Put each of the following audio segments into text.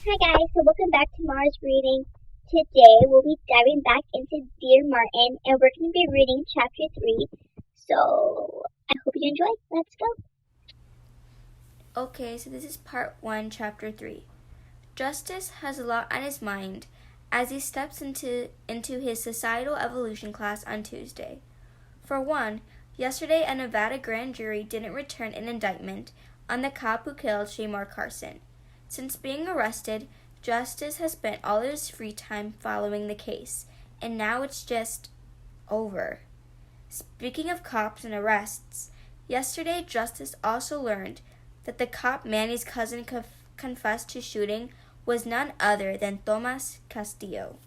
Hi guys, so welcome back to Mars Reading. Today we'll be diving back into Dear Martin and we're going to be reading chapter 3. So I hope you enjoy. Let's go. Okay, so this is part 1, chapter 3. Justice has a lot on his mind as he steps into his societal evolution class on Tuesday. For one, yesterday a Nevada grand jury didn't return an indictment on the cop who killed Shamar Carson. Since being arrested, Justice has spent all of his free time following the case, and now it's just over. Speaking of cops and arrests, yesterday Justice also learned that the cop Manny's cousin confessed to shooting was none other than Tomas Castillo.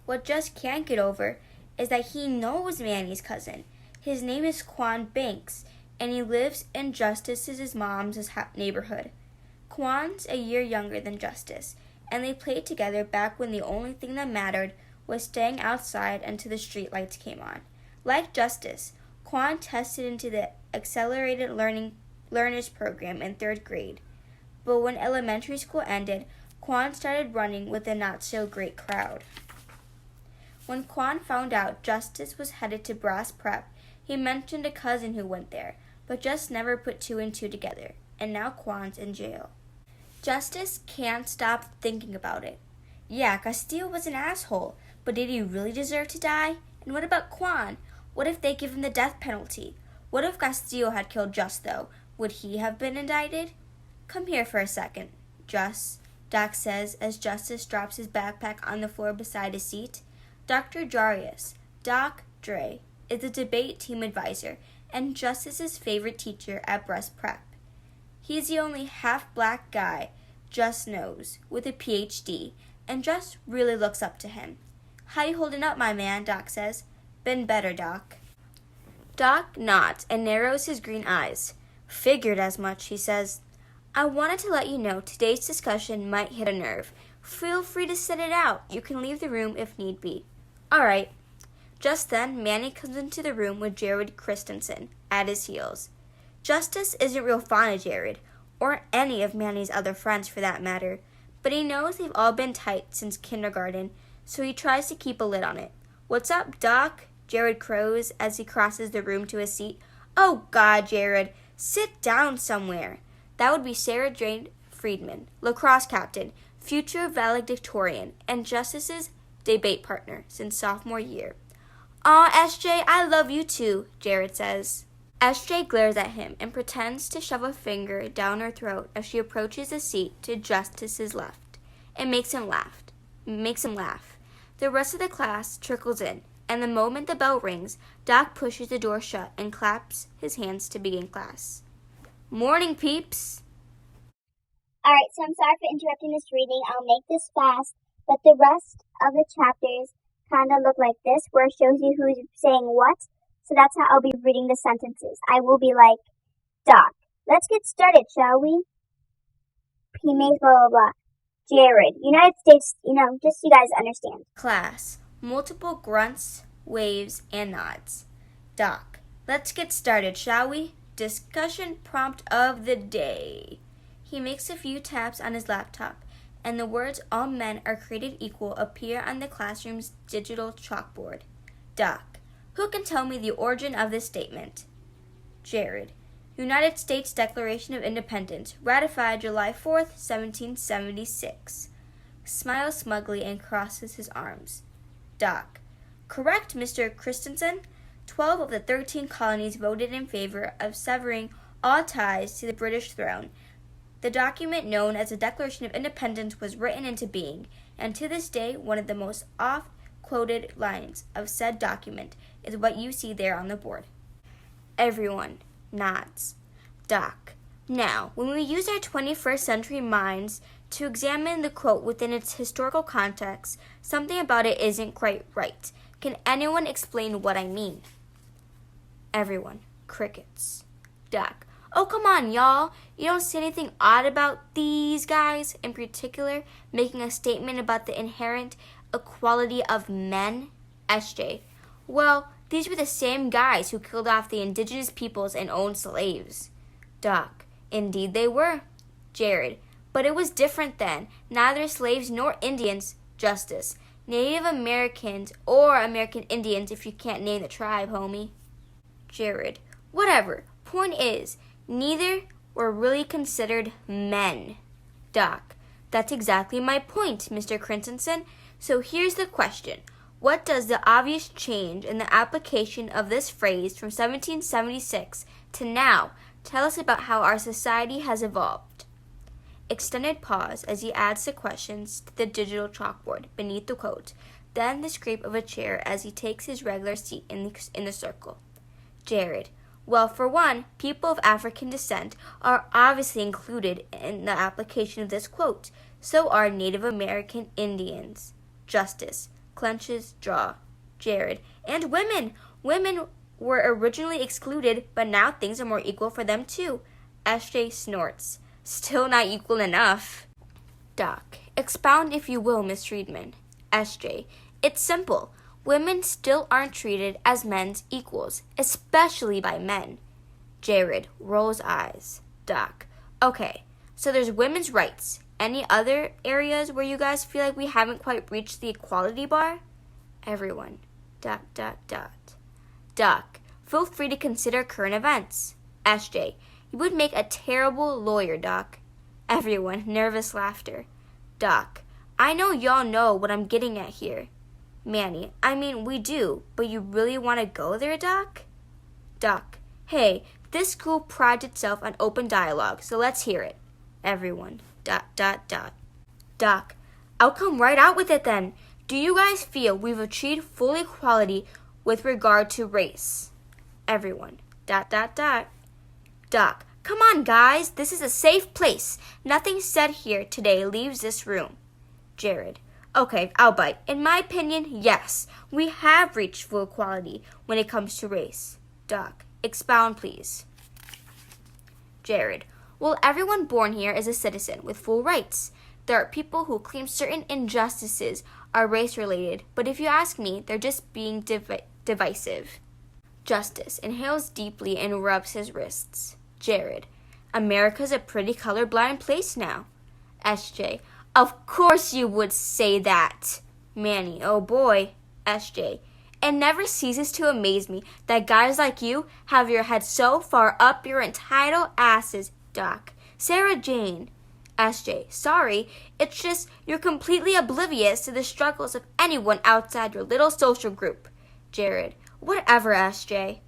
What Just can't get over is that he knows Manny's cousin. His name is Quan Banks, and he lives in Justice's mom's neighborhood. Quan's a year younger than Justice, and they played together back when the only thing that mattered was staying outside until the streetlights came on. Like Justice, Quan tested into the Accelerated Learners program in 3rd grade. But when elementary school ended, Quan started running with a not-so-great crowd. When Quan found out Justice was headed to Brass Prep, he mentioned a cousin who went there, but just never put 2 and 2 together, and now Quan's in jail. Justice can't stop thinking about it. Yeah, Castillo was an asshole, but did he really deserve to die? And what about Quan? What if they give him the death penalty? What if Castillo had killed Just, though? Would he have been indicted? Come here for a second, Just, Doc says as Justice drops his backpack on the floor beside his seat. Dr. Jarius, Doc Dre, is a debate team advisor and Justice's favorite teacher at Breast Prep. He's the only half-black guy Just knows, with a PhD, and Just really looks up to him. How you holding up, my man, Doc says. Been better, Doc. Doc nods and narrows his green eyes. Figured as much, he says. I wanted to let you know today's discussion might hit a nerve. Feel free to sit it out. You can leave the room if need be. All right. Just then, Manny comes into the room with Jared Christensen at his heels. Justice isn't real fond of Jared, or any of Manny's other friends for that matter, but he knows they've all been tight since kindergarten, so he tries to keep a lid on it. What's up, Doc? Jared crows as he crosses the room to his seat. Oh, God, Jared, sit down somewhere. That would be Sarah Jane Friedman, lacrosse captain, future valedictorian, and Justice's debate partner since sophomore year. Aw, SJ, I love you too, Jared says. SJ glares at him and pretends to shove a finger down her throat as she approaches the seat to Justice's left. It makes him laugh. The rest of the class trickles in, and the moment the bell rings, Doc pushes the door shut and claps his hands to begin class. Morning, peeps! Alright, so I'm sorry for interrupting this reading. I'll make this fast, but the rest of the chapters kind of look like this, where it shows you who's saying what. So that's how I'll be reading the sentences. I will be like, Doc, let's get started, shall we? He makes blah, blah, blah. Jared, United States, just so you guys understand. Class, multiple grunts, waves, and nods. Doc, let's get started, shall we? Discussion prompt of the day. He makes a few taps on his laptop, and the words all men are created equal appear on the classroom's digital chalkboard. Doc, who can tell me the origin of this statement? Jared, United States Declaration of Independence, ratified July 4th, 1776. Smiles smugly and crosses his arms. Doc, correct, Mr. Christensen. 12 of the 13 colonies voted in favor of severing all ties to the British throne. The document known as the Declaration of Independence was written into being, and to this day, one of the most oft-quoted lines of said document is what you see there on the board. Everyone nods. Doc, now, when we use our 21st century minds to examine the quote within its historical context, something about it isn't quite right. Can anyone explain what I mean? Everyone, crickets. Doc, oh, come on, y'all. You don't see anything odd about these guys, in particular, making a statement about the inherent equality of men? SJ, well, these were the same guys who killed off the indigenous peoples and owned slaves. Doc, indeed they were. Jared, But it was different then. Neither slaves nor Indians. Justice. Native Americans or American Indians if you can't name the tribe, homie. Jared. Whatever. Point is, neither were really considered men. Doc. That's exactly my point, Mr. Christensen. So here's the question. What does the obvious change in the application of this phrase from 1776 to now tell us about how our society has evolved? Extended pause as he adds the questions to the digital chalkboard beneath the quote, then the scrape of a chair as he takes his regular seat in the circle. Jared. Well, for one, people of African descent are obviously included in the application of this quote. So are Native American Indians. Justice. Clenches jaw. Jared. And women. Women were originally excluded, but now things are more equal for them too. SJ snorts. Still not equal enough. Doc. Expound if you will, Miss Friedman. SJ. It's simple. Women still aren't treated as men's equals, especially by men. Jared rolls eyes. Doc. Okay, so there's women's rights. Any other areas where you guys feel like we haven't quite reached the equality bar? Everyone. ... Doc. Feel free to consider current events. SJ. You would make a terrible lawyer, Doc. Everyone. Nervous laughter. Doc. I know y'all know what I'm getting at here. Manny. I mean, we do, but you really want to go there, Doc? Doc. Hey, this school prides itself on open dialogue, so let's hear it. Everyone. ... Doc. I'll come right out with it then. Do you guys feel we've achieved full equality with regard to race? Everyone. ... Doc. Come on, guys. This is a safe place. Nothing said here today leaves this room. Jared. Okay, I'll bite. In my opinion, yes, we have reached full equality when it comes to race. Doc. Expound, please. Jared. Well, everyone born here is a citizen with full rights. There are people who claim certain injustices are race-related, but if you ask me, they're just being divisive. Justice inhales deeply and rubs his wrists. Jared. America's a pretty colorblind place now. SJ. Of course you would say that. Manny. Oh boy. SJ. It never ceases to amaze me that guys like you have your head so far up your entitled asses. Doc. Sarah Jane. SJ. Sorry, it's just you're completely oblivious to the struggles of anyone outside your little social group. Jared. Whatever, SJ.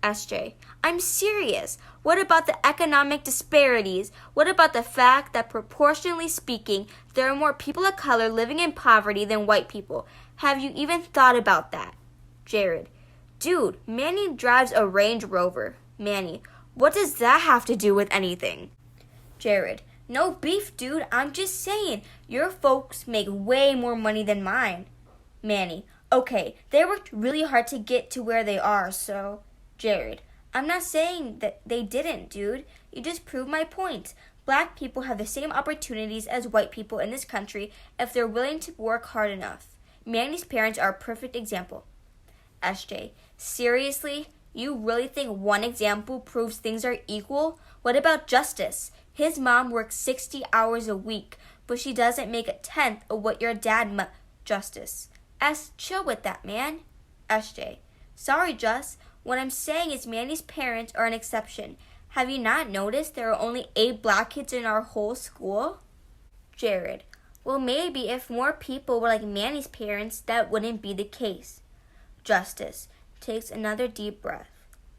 SJ. I'm serious. What about the economic disparities? What about the fact that proportionally speaking, there are more people of color living in poverty than white people? Have you even thought about that? Jared. Dude, Manny drives a Range Rover. Manny. What does that have to do with anything? Jared. No beef, dude. I'm just saying. Your folks make way more money than mine. Manny. Okay, they worked really hard to get to where they are, so... Jared. I'm not saying that they didn't, dude. You just proved my point. Black people have the same opportunities as white people in this country if they're willing to work hard enough. Manny's parents are a perfect example. SJ. Seriously? You really think one example proves things are equal? What about Justice? His mom works 60 hours a week, but she doesn't make a tenth of what your dad Justice. Chill with that, man. SJ. Sorry, Just. What I'm saying is Manny's parents are an exception. Have you not noticed there are only 8 black kids in our whole school? Jared. Well, maybe if more people were like Manny's parents, that wouldn't be the case. Justice takes another deep breath.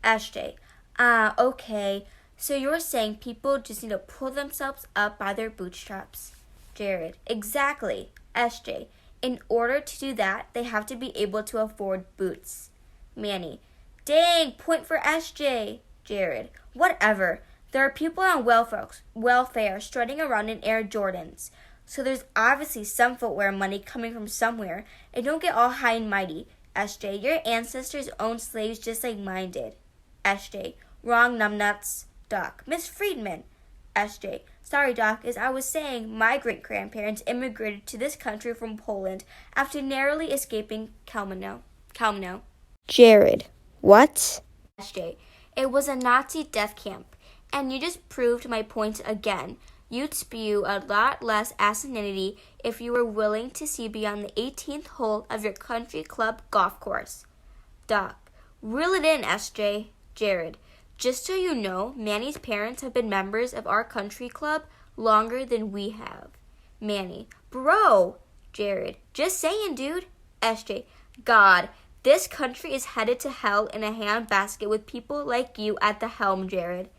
SJ. Okay. So you're saying people just need to pull themselves up by their bootstraps. Jared. Exactly. SJ. In order to do that, they have to be able to afford boots. Manny. Dang, point for SJ. Jared. Whatever. There are people on welfare strutting around in Air Jordans. So there's obviously some footwear money coming from somewhere. And don't get all high and mighty. SJ. Your ancestors owned slaves just like mine did. SJ. Wrong, numbnuts. Doc. Miss Friedman. SJ. Sorry, Doc. As I was saying, my great-grandparents immigrated to this country from Poland after narrowly escaping Kalmino. Jared. What? SJ. It was a Nazi death camp. And you just proved my point again. You'd spew a lot less asininity if you were willing to see beyond the 18th hole of your country club golf course. Doc, reel it in, SJ. Jared, just so you know, Manny's parents have been members of our country club longer than we have. Manny, bro. Jared, just saying, dude. SJ, God, this country is headed to hell in a handbasket with people like you at the helm, Jared.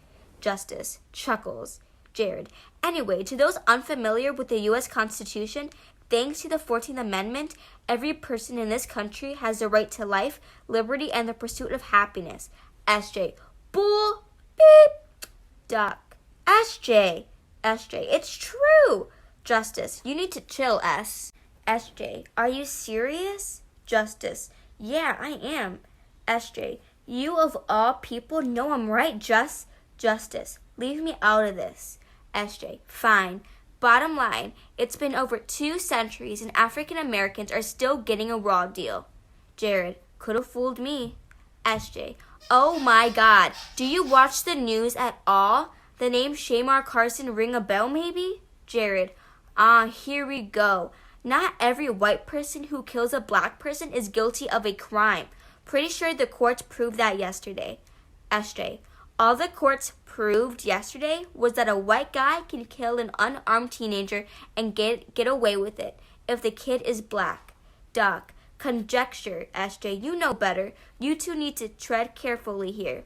Justice, chuckles. Jared, anyway, to those unfamiliar with the U.S. Constitution, thanks to the 14th Amendment, every person in this country has the right to life, liberty, and the pursuit of happiness. SJ, bull, beep. Doc, SJ, it's true. Justice, you need to chill, S. SJ, are you serious? Justice, yeah, I am. SJ, you of all people know I'm right, Justice, leave me out of this. SJ, fine. Bottom line, it's been over 2 centuries and African Americans are still getting a raw deal. Jared, could have fooled me. SJ, oh my God, do you watch the news at all? The name Shamar Carson ring a bell maybe? Jared, here we go. Not every white person who kills a black person is guilty of a crime. Pretty sure the courts proved that yesterday. SJ, all the courts proved yesterday was that a white guy can kill an unarmed teenager and get away with it if the kid is black. Doc, conjecture, SJ, you know better. You two need to tread carefully here.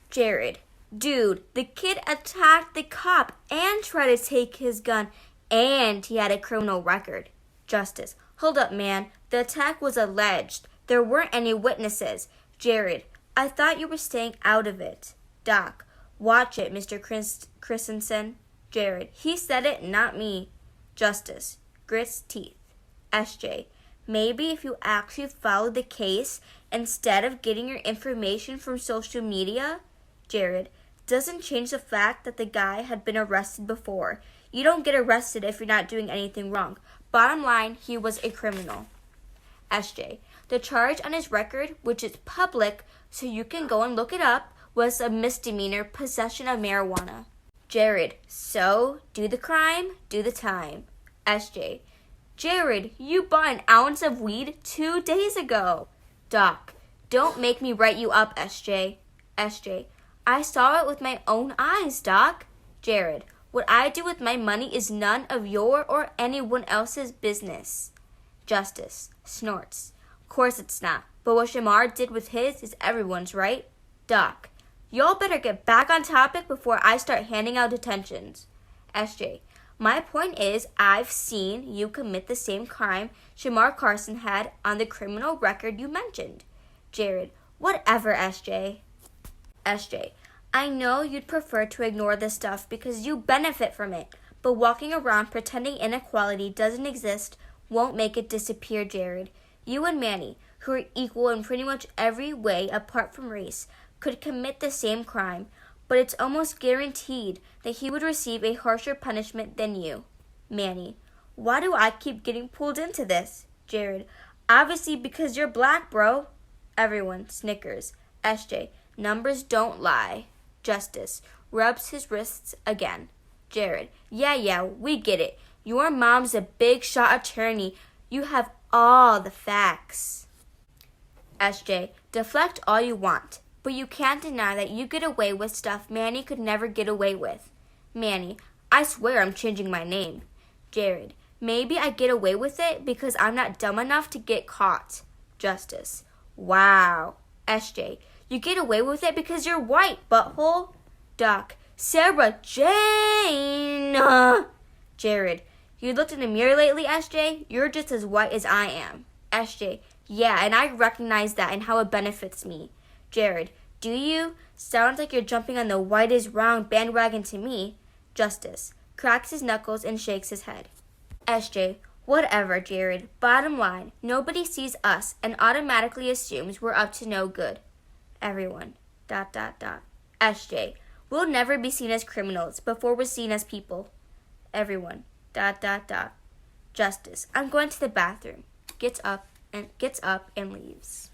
Jared, dude, the kid attacked the cop and tried to take his gun, and he had a criminal record. Justice, hold up, man. The attack was alleged. There weren't any witnesses. Jared, I thought you were staying out of it. Doc, watch it, Mr. Christensen. Jared, he said it, not me. Justice, grits teeth. SJ, maybe if you actually followed the case instead of getting your information from social media. Jared, doesn't change the fact that the guy had been arrested before. You don't get arrested if you're not doing anything wrong. Bottom line, he was a criminal. SJ, the charge on his record, which is public, so you can go and look it up, was a misdemeanor, possession of marijuana. Jared, so, do the crime, do the time. SJ, Jared, you bought an ounce of weed 2 days ago. Doc, don't make me write you up, SJ. SJ, I saw it with my own eyes, Doc. Jared, what I do with my money is none of your or anyone else's business. Justice, snorts. Of course it's not, but what Shamar did with his is everyone's, right? Doc, y'all better get back on topic before I start handing out detentions. SJ, my point is I've seen you commit the same crime Shamar Carson had on the criminal record you mentioned. Jared, whatever, SJ. SJ, I know you'd prefer to ignore this stuff because you benefit from it, but walking around pretending inequality doesn't exist won't make it disappear, Jared. You and Manny, who are equal in pretty much every way apart from race, could commit the same crime, but it's almost guaranteed that he would receive a harsher punishment than you. Manny, why do I keep getting pulled into this? Jared, obviously because you're black, bro. Everyone snickers. SJ, numbers don't lie. Justice rubs his wrists again. Jared, yeah, we get it. Your mom's a big shot attorney. You have all the facts. SJ, deflect all you want, but you can't deny that you get away with stuff Manny could never get away with. Manny, I swear I'm changing my name. Jared, maybe I get away with it because I'm not dumb enough to get caught. Justice, wow. SJ, you get away with it because you're white, butthole. Doc, Sarah Jane. Jared, you looked in the mirror lately, SJ? You're just as white as I am. SJ, yeah, and I recognize that and how it benefits me. Jared, do you? Sounds like you're jumping on the white is wrong bandwagon to me. Justice, cracks his knuckles and shakes his head. SJ, whatever, Jared. Bottom line, nobody sees us and automatically assumes we're up to no good. Everyone, ... SJ, we'll never be seen as criminals before we're seen as people. Everyone, ... Justice, I'm going to the bathroom. Gets up and leaves.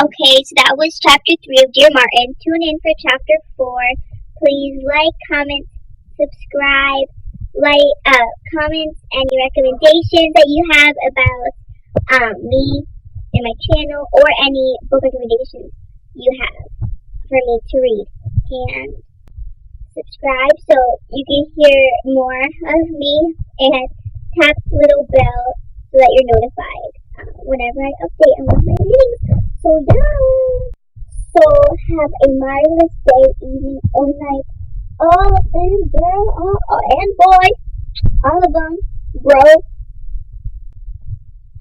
Okay, so that was chapter 3 of Dear Martin. Tune in for chapter 4 please like, comment, subscribe, comments and your recommendations that you have about me and my channel, or any book recommendations you have for me to read. And subscribe so you can hear more of me, and tap little bell so that you're notified whenever I update on one of my readings. So yeah. So have a marvelous day, evening, or night. All of them, girl, and boy, all of them, bro.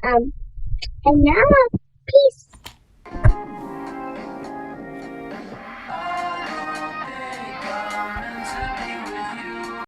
And now, peace.